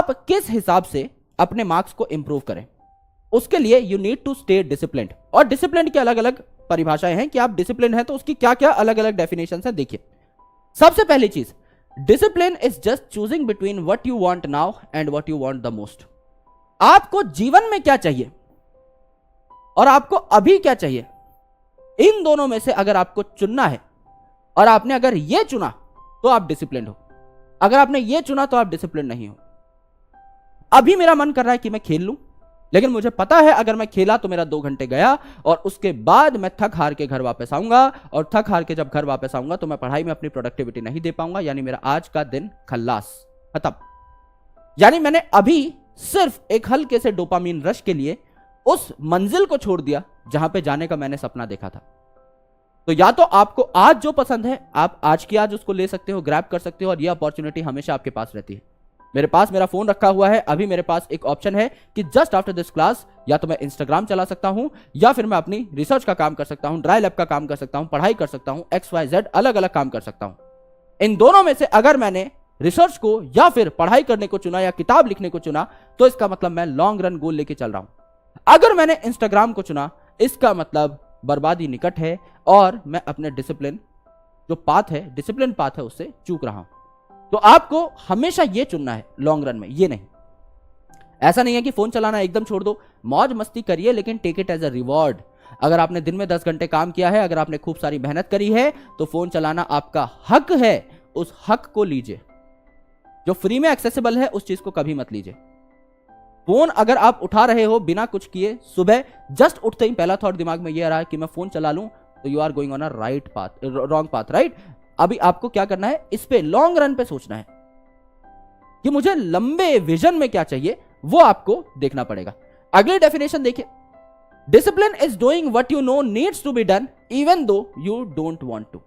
आप किस हिसाब से अपने मार्क्स को इंप्रूव करें, उसके लिए you need to stay disciplined. और डिसिप्लिन की अलग अलग परिभाषाएं हैं कि आप डिसिप्लिन हैं तो उसकी क्या क्या अलग अलग डेफिनेशन है। देखिए, सबसे पहली चीज, discipline is just choosing between what you want now and what you want the most. आपको जीवन में क्या चाहिए और आपको अभी क्या चाहिए, इन दोनों में से अगर आपको चुनना है और आपने अगर यह चुना तो आप डिसिप्लिन हो, अगर आपने यह चुना तो आप डिसिप्लिन नहीं हो। अभी मेरा मन कर रहा है कि मैं खेल लूं, लेकिन मुझे पता है अगर मैं खेला तो मेरा 2 घंटे गया और उसके बाद मैं थक हार के घर वापस आऊंगा, और थक हार के जब घर वापस आऊंगा तो मैं पढ़ाई में अपनी प्रोडक्टिविटी नहीं दे पाऊंगा, यानी मेरा आज का दिन खल्लास, खत्म। यानी मैंने अभी सिर्फ एक हल्के से डोपामीन रश के लिए उस मंजिल को छोड़ दिया जहां पे जाने का मैंने सपना देखा था। तो या तो आपको आज जो पसंद है आप आज की आज उसको ले सकते हो, ग्रैब कर सकते हो, और यह अपॉर्चुनिटी हमेशा आपके पास रहती है। मेरे पास मेरा फोन रखा हुआ है, अभी मेरे पास एक ऑप्शन है कि जस्ट आफ्टर दिस क्लास या तो मैं इंस्टाग्राम चला सकता हूं, या फिर मैं अपनी रिसर्च का काम कर सकता हूं, ड्राई लैब का काम कर सकता हूं, पढ़ाई कर सकता हूं, XYZ अलग अलग काम कर सकता हूं। इन दोनों में से अगर मैंने रिसर्च को या फिर पढ़ाई करने को चुना या किताब लिखने को चुना तो इसका मतलब मैं लॉन्ग रन गोल लेके चल रहा हूं। अगर मैंने इंस्टाग्राम को चुना इसका मतलब बर्बादी निकट है और मैं अपने डिसिप्लिन जो पाथ है, डिसिप्लिन पाथ है, उससे चूक रहा हूं। तो आपको हमेशा यह चुनना है लॉन्ग रन में, ये नहीं। ऐसा नहीं है कि फोन चलाना एकदम छोड़ दो, मौज मस्ती करिए, लेकिन take it as a reward. अगर आपने दिन में 10 घंटे काम किया है, अगर आपने खूब सारी मेहनत करी है, तो फोन चलाना आपका हक है, उस हक को लीजिए। जो फ्री में एक्सेसिबल है उस चीज को कभी मत लीजिए। फोन अगर आप उठा रहे हो बिना कुछ किए, सुबह जस्ट उठते ही पहला थॉट दिमाग में यह आ रहा है कि मैं फोन चला लूं, तो you are going on a right path, wrong path, right. अभी आपको क्या करना है, इस पे लॉन्ग रन पे सोचना है कि मुझे लंबे विजन में क्या चाहिए, वो आपको देखना पड़ेगा। अगली डेफिनेशन देखिए, discipline is doing what you know needs to be done even though you don't want to.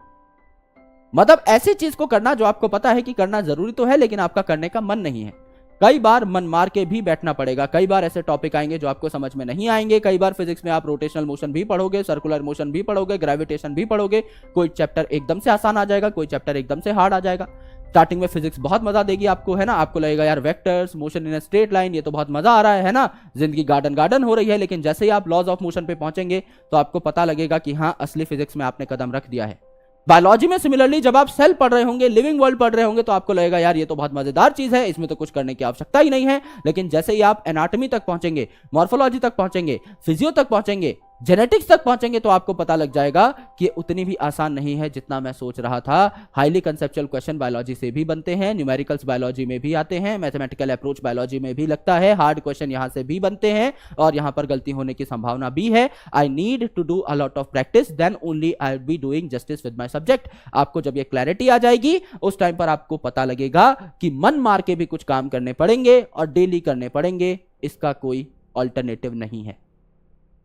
मतलब ऐसी चीज को करना जो आपको पता है कि करना जरूरी तो है लेकिन आपका करने का मन नहीं है। कई बार मन मार के भी बैठना पड़ेगा, कई बार ऐसे टॉपिक आएंगे जो आपको समझ में नहीं आएंगे, कई बार फिजिक्स में आप रोटेशनल मोशन भी पढ़ोगे, सर्कुलर मोशन भी पढ़ोगे, ग्रेविटेशन भी पढ़ोगे, कोई चैप्टर एकदम से आसान आ जाएगा, कोई चैप्टर एकदम से हार्ड आ जाएगा। स्टार्टिंग में फिजिक्स बहुत मजा देगी आपको, है ना, आपको लगेगा यार vectors, motion in a straight line, ये तो बहुत मजा आ रहा है ना, जिंदगी गार्डन गार्डन हो रही है। लेकिन जैसे ही आप लॉज ऑफ मोशन पे पहुंचेंगे तो आपको पता लगेगा कि हाँ, असली फिजिक्स में आपने कदम रख दिया है। बायोलॉजी में सिमिलरली जब आप सेल पढ़ रहे होंगे, लिविंग वर्ल्ड पढ़ रहे होंगे, तो आपको लगेगा यार ये तो बहुत मजेदार चीज है, इसमें तो कुछ करने की आवश्यकता ही नहीं है। लेकिन जैसे ही आप एनाटॉमी तक पहुंचेंगे, मॉर्फोलॉजी तक पहुंचेंगे, फिजियो तक पहुंचेंगे, जेनेटिक्स तक पहुंचेंगे, तो आपको पता लग जाएगा कि ये उतनी भी आसान नहीं है जितना मैं सोच रहा था। हाईली कंसेप्चुअल क्वेश्चन बायोलॉजी से भी बनते हैं, न्यूमेरिकल्स बायोलॉजी में भी आते हैं, मैथमेटिकल अप्रोच बायोलॉजी में भी लगता है, हार्ड क्वेश्चन यहां से भी बनते हैं और यहां पर गलती होने की संभावना भी है। I need to do a lot of practice, then only I will be doing justice with my subject. आपको जब ये क्लैरिटी आ जाएगी उस टाइम पर आपको पता लगेगा कि मन मार के भी कुछ काम करने पड़ेंगे और डेली करने पड़ेंगे, इसका कोई ऑल्टरनेटिव नहीं है।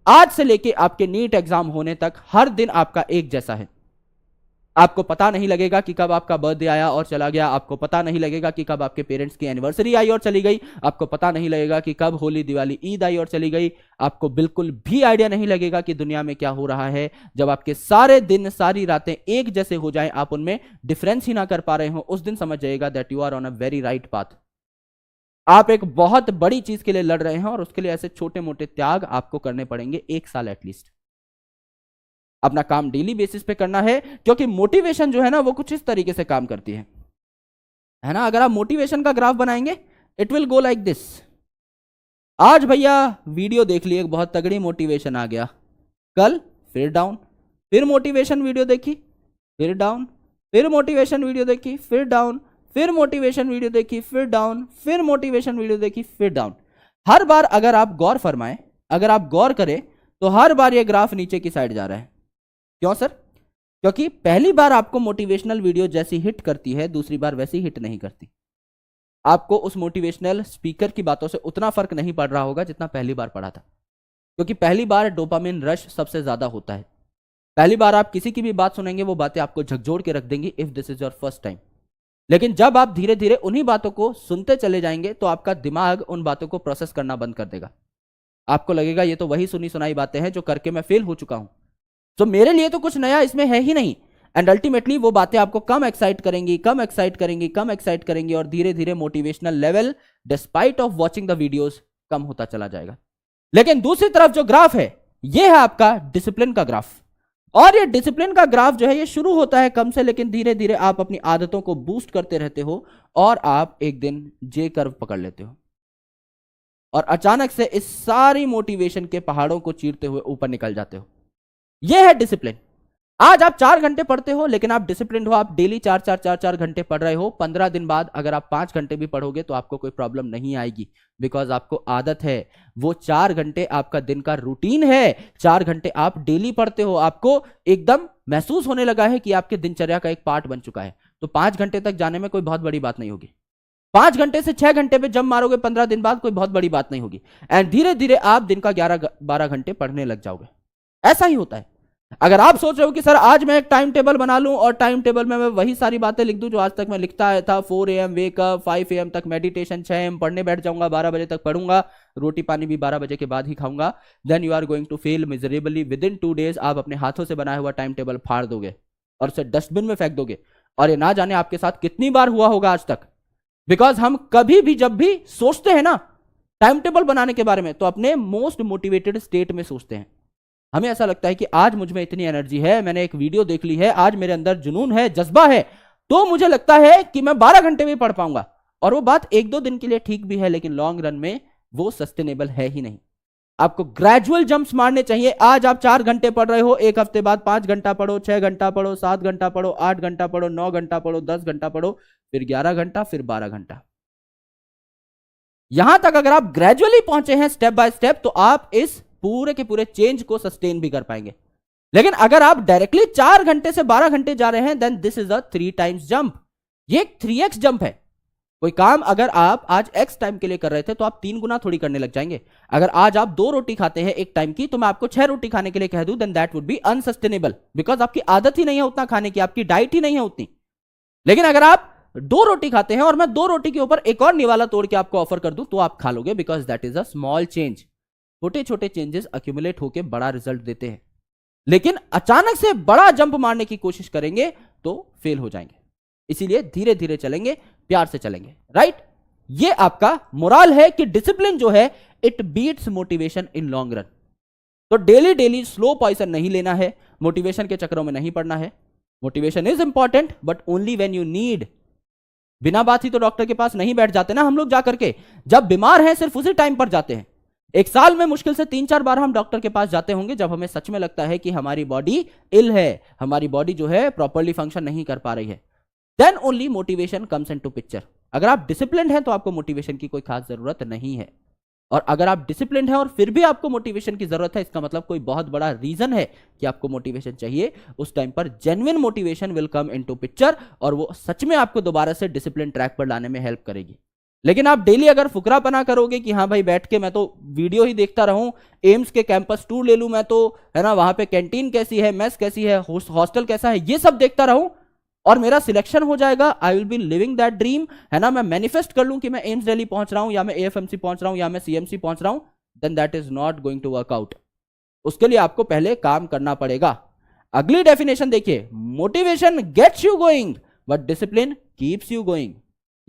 आज से लेके आपके नीट एग्जाम होने तक हर दिन आपका एक जैसा है। आपको पता नहीं लगेगा कि कब आपका बर्थडे आया और चला गया, आपको पता नहीं लगेगा कि कब आपके पेरेंट्स की एनिवर्सरी आई और चली गई, आपको पता नहीं लगेगा कि कब होली, दिवाली, ईद आई और चली गई। आपको बिल्कुल भी आइडिया नहीं लगेगा कि दुनिया में क्या हो रहा है। जब आपके सारे दिन, सारी रातें एक जैसे हो जाएं, आप उनमें डिफरेंस ही ना कर पा रहे हो, उस दिन समझ जाइएगा that you are on a very right path. आप एक बहुत बड़ी चीज के लिए लड़ रहे हैं और उसके लिए ऐसे छोटे मोटे त्याग आपको करने पड़ेंगे 1 साल एटलीस्ट। अपना काम डेली बेसिस पे करना है, क्योंकि मोटिवेशन जो है ना वो कुछ इस तरीके से काम करती है ना। अगर आप मोटिवेशन का ग्राफ बनाएंगे it will go like this. आज भैया वीडियो देख लिए, बहुत तगड़ी मोटिवेशन आ गया, कल फिर डाउन, फिर मोटिवेशन वीडियो देखी, फिर डाउन, फिर मोटिवेशन वीडियो देखी, फिर डाउन, फिर मोटिवेशन वीडियो देखी, फिर डाउन, फिर मोटिवेशन वीडियो देखी, फिर डाउन। हर बार अगर आप गौर फरमाएं, अगर आप गौर करें तो हर बार ये ग्राफ नीचे की साइड जा रहा है। क्यों सर? क्योंकि पहली बार आपको मोटिवेशनल वीडियो जैसी हिट करती है, दूसरी बार वैसी हिट नहीं करती। आपको उस मोटिवेशनल स्पीकर की बातों से उतना फर्क नहीं पड़ रहा होगा जितना पहली बार पड़ा था, क्योंकि पहली बार डोपामिन रश सबसे ज्यादा होता है। पहली बार आप किसी की भी बात सुनेंगे वो बातें आपको झकझोर के रख देंगी if this is your first time. लेकिन जब आप धीरे धीरे उन्हीं बातों को सुनते चले जाएंगे तो आपका दिमाग उन बातों को प्रोसेस करना बंद कर देगा। आपको लगेगा ये तो वही सुनी सुनाई बातें हैं जो करके मैं फेल हो चुका हूं, तो मेरे लिए तो कुछ नया इसमें है ही नहीं। एंड अल्टीमेटली वो बातें आपको कम एक्साइट करेंगी, कम एक्साइट करेंगी, कम एक्साइट करेंगी, और धीरे धीरे motivational level despite of watching the videos कम होता चला जाएगा। लेकिन दूसरी तरफ जो ग्राफ है ये है आपका डिसिप्लिन का ग्राफ, और ये डिसिप्लिन का ग्राफ जो है ये शुरू होता है कम से, लेकिन धीरे धीरे आप अपनी आदतों को बूस्ट करते रहते हो और आप एक दिन जे कर्व पकड़ लेते हो और अचानक से इस सारी मोटिवेशन के पहाड़ों को चीरते हुए ऊपर निकल जाते हो। यह है डिसिप्लिन। आज आप 4 घंटे पढ़ते हो लेकिन आप डिसिप्लिन हो, आप डेली 4 घंटे पढ़ रहे हो। 15 दिन बाद अगर आप 5 घंटे भी पढ़ोगे तो आपको कोई प्रॉब्लम नहीं आएगी, बिकॉज आपको आदत है। वो 4 घंटे आपका दिन का रूटीन है, 4 घंटे आप डेली पढ़ते हो, आपको एकदम महसूस होने लगा है कि आपके दिनचर्या का एक पार्ट बन चुका है। तो 5 घंटे तक जाने में कोई बहुत बड़ी बात नहीं होगी। 5 घंटे से 6 घंटे पे जंप मारोगे 15 दिन बाद, कोई बहुत बड़ी बात नहीं होगी। एंड धीरे धीरे आप दिन का 11-12 घंटे पढ़ने लग जाओगे। ऐसा ही होता है। अगर आप सोच रहे हो कि सर आज मैं एक टाइम टेबल बना लूं और टाइम टेबल में मैं वही सारी बातें लिख दूं जो आज तक मैं लिखता आया था, 4 AM वेकअप, 5 AM तक मेडिटेशन, 6 AM पढ़ने बैठ जाऊंगा, 12 बजे तक पढ़ूंगा, रोटी पानी भी 12 बजे के बाद ही खाऊंगा, then you are going to fail miserably. Within 2 days आप अपने हाथों से बनाया हुआ टाइम टेबल फाड़ दोगे और उसे डस्टबिन में फेंक दोगे। और ये ना जाने आपके साथ कितनी बार हुआ होगा आज तक, बिकॉज हम कभी भी जब भी सोचते हैं ना टाइम टेबल बनाने के बारे में तो अपने मोस्ट मोटिवेटेड स्टेट में सोचते हैं। हमें ऐसा लगता है कि आज मुझ में इतनी एनर्जी है, मैंने एक वीडियो देख ली है, आज मेरे अंदर जुनून है, जज्बा है, तो मुझे लगता है कि मैं 12 घंटे भी पढ़ पाऊंगा। और वो बात 1-2 दिन के लिए ठीक भी है, लेकिन लॉन्ग रन में वो सस्टेनेबल है ही नहीं। आपको ग्रेजुअल जंप्स मारने चाहिए। आज आप 4 घंटे पढ़ रहे हो, एक हफ्ते बाद 5 घंटा पढ़ो, 6 घंटा पढ़ो, 7 घंटा पढ़ो, 8 घंटा पढ़ो, 9 घंटा पढ़ो, 10 घंटा पढ़ो, फिर 11 घंटा, फिर 12 घंटा। यहां तक अगर आप ग्रेजुअली पहुंचे हैं स्टेप बाय स्टेप, तो आप इस पूरे के पूरे चेंज को सस्टेन भी कर पाएंगे। लेकिन अगर आप डायरेक्टली 4 घंटे से 12 घंटे जा रहे हैं, then this is a 3 times jump. ये एक 3x जंप है। कोई काम अगर आप आज x टाइम के लिए कर रहे थे तो आप 3 गुना थोड़ी करने लग जाएंगे। अगर आज आप 2 रोटी खाते हैं एक टाइम की, तो मैं आपको 6 रोटी खाने के लिए कह दूं, then that would be unsustainable, because आपकी आदत ही नहीं है उतना खाने की, आपकी डाइट ही नहीं है उतनी। लेकिन अगर आप 2 रोटी खाते हैं और मैं 2 रोटी के ऊपर एक और निवाला तोड़ के आपको ऑफर कर दूं, तो आप खा लोगे, because that is a small change. छोटे छोटे चेंजेस अक्यूमुलेट होकर बड़ा रिजल्ट देते हैं। लेकिन अचानक से बड़ा जंप मारने की कोशिश करेंगे तो फेल हो जाएंगे। इसीलिए धीरे धीरे चलेंगे, प्यार से चलेंगे, राइट। ये आपका मोरल है कि डिसिप्लिन जो है it beats motivation in long run. तो डेली डेली स्लो पॉइजन नहीं लेना है, मोटिवेशन के चक्रों में नहीं पड़ना है। Motivation is important but only when you need. बिना बात ही तो डॉक्टर के पास नहीं बैठ जाते ना हम लोग जाकर के, जब बीमार हैं सिर्फ उसी टाइम पर जाते हैं। एक साल में मुश्किल से 3-4 बार हम डॉक्टर के पास जाते होंगे जब हमें सच में लगता है कि हमारी बॉडी इल है, हमारी बॉडी जो है प्रॉपर्ली फंक्शन नहीं कर पा रही है। Then only motivation comes into picture. अगर आप डिसिप्लिन्ड हैं तो आपको मोटिवेशन की कोई खास जरूरत नहीं है, और अगर आप डिसिप्लिन्ड हैं और फिर भी आपको मोटिवेशन की जरूरत है, इसका मतलब कोई बहुत बड़ा रीजन है कि आपको मोटिवेशन चाहिए। उस टाइम पर genuine motivation will come into picture, और वो सच में आपको दोबारा से डिसिप्लिन ट्रैक पर लाने में हेल्प करेगी। लेकिन आप डेली अगर फुकरापना करोगे कि हाँ भाई बैठ के मैं तो वीडियो ही देखता रहूं, एम्स के कैंपस टूर ले लूं मैं तो, है ना, वहां पे कैंटीन कैसी है, मेस कैसी है, हॉस्टल कैसा है, ये सब देखता रहूं और मेरा सिलेक्शन हो जाएगा, आई will B living that dream, है ना, मैं मैनिफेस्ट कर लूं कि मैं एम्स दिल्ली पहुंच रहा हूं, या मैं AFMC पहुंच रहा हूं, या मैं CMC पहुंच रहा हूं, then that is not going to work out. उसके लिए आपको पहले काम करना पड़ेगा। अगली डेफिनेशन देखिए, motivation gets you going but discipline keeps you going.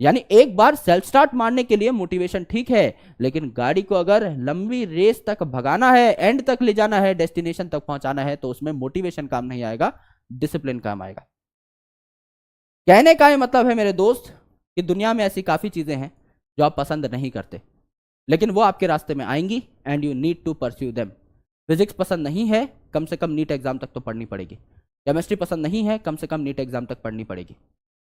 यानी एक बार सेल्फ स्टार्ट मारने के लिए मोटिवेशन ठीक है, लेकिन गाड़ी को अगर लंबी रेस तक भगाना है, एंड तक ले जाना है, डेस्टिनेशन तक पहुंचाना है, तो उसमें मोटिवेशन काम नहीं आएगा, डिसिप्लिन काम आएगा। कहने का ये मतलब है मेरे दोस्त कि दुनिया में ऐसी काफी चीजें हैं जो आप पसंद नहीं करते, लेकिन वो आपके रास्ते में आएंगी and you need to pursue them. Physics पसंद नहीं है, कम से कम नीट एग्जाम तक तो पढ़नी पड़ेगी। केमिस्ट्री पसंद नहीं है, कम से कम नीट एग्जाम तक पढ़नी पड़ेगी।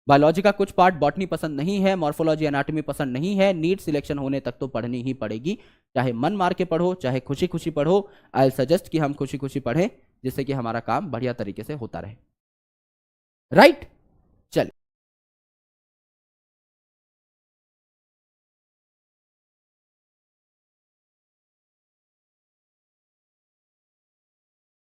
बायोलॉजी का कुछ पार्ट, बॉटनी पसंद नहीं है, मॉर्फोलॉजी एनाटॉमी पसंद नहीं है, नीट सिलेक्शन होने तक तो पढ़नी ही पड़ेगी। चाहे मन मार के पढ़ो, चाहे खुशी खुशी पढ़ो, आई सजेस्ट कि हम खुशी खुशी पढ़ें, जिससे कि हमारा काम बढ़िया तरीके से होता रहे, राइट। चलिए।